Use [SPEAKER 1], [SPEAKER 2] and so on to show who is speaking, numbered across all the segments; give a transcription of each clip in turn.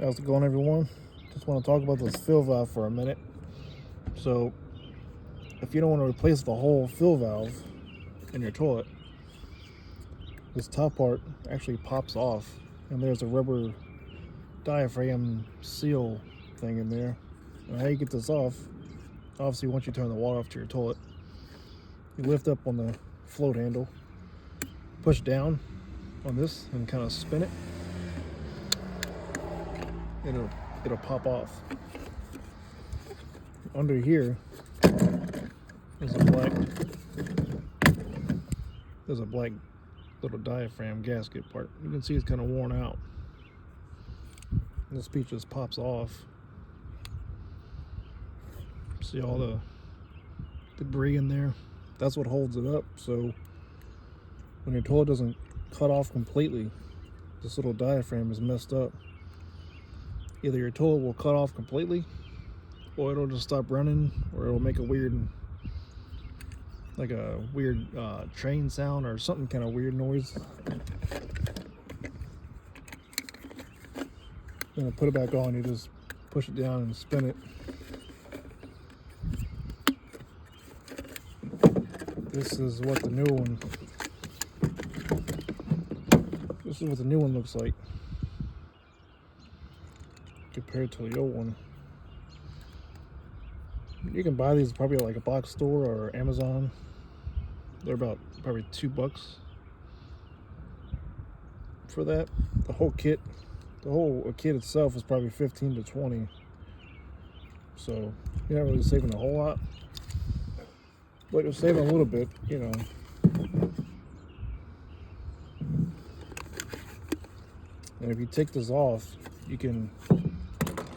[SPEAKER 1] How's it going, everyone? Just want to talk about this fill valve for a minute. So, if you don't want to replace the whole fill valve in your toilet, this top part actually pops off, and there's a rubber diaphragm seal thing in there. And how you get this off, obviously once you turn the water off to your toilet, you lift up on the float handle, push down on this and kind of spin it. It'll pop off. Under here there's a black little diaphragm gasket part. You can see it's kind of worn out. This piece just pops off. See all the debris in there? That's what holds it up. So when your toilet doesn't cut off completely, this little diaphragm is messed up. Either your toilet will cut off completely, or it'll just stop running, or it'll make a weird train sound or something kind of weird noise. Then put it back on, you just push it down and spin it. This is what the new one looks like compared to the old one. You can buy these probably at like a box store or Amazon. They're about probably $2 for that. The whole kit itself is probably 15 to 20. So you're not really saving a whole lot, but you're saving a little bit, you know. And if you take this off, you can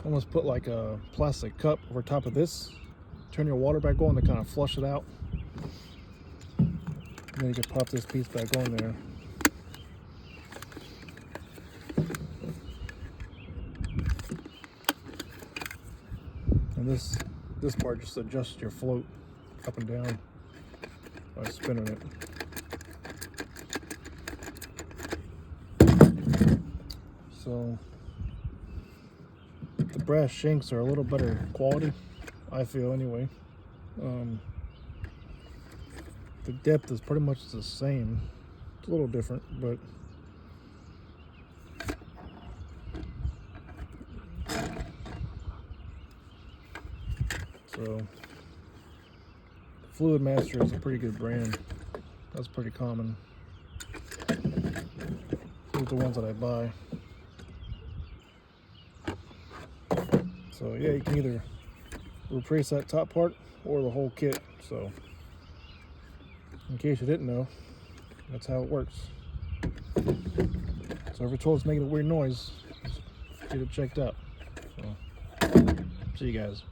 [SPEAKER 1] almost put like a plastic cup over top of this, turn your water back on to kind of flush it out, and then you can pop this piece back on there. And this part just adjusts your float up and down by spinning it. So the brass shanks are a little better quality, I feel anyway. The depth is pretty much the same. It's a little different, but so Fluid Master is a pretty good brand. That's pretty common. These are the ones that I buy. So yeah, you can either replace that top part or the whole kit. So in case you didn't know, that's how it works. So if your toilet's making a weird noise, get it checked out. So see you guys.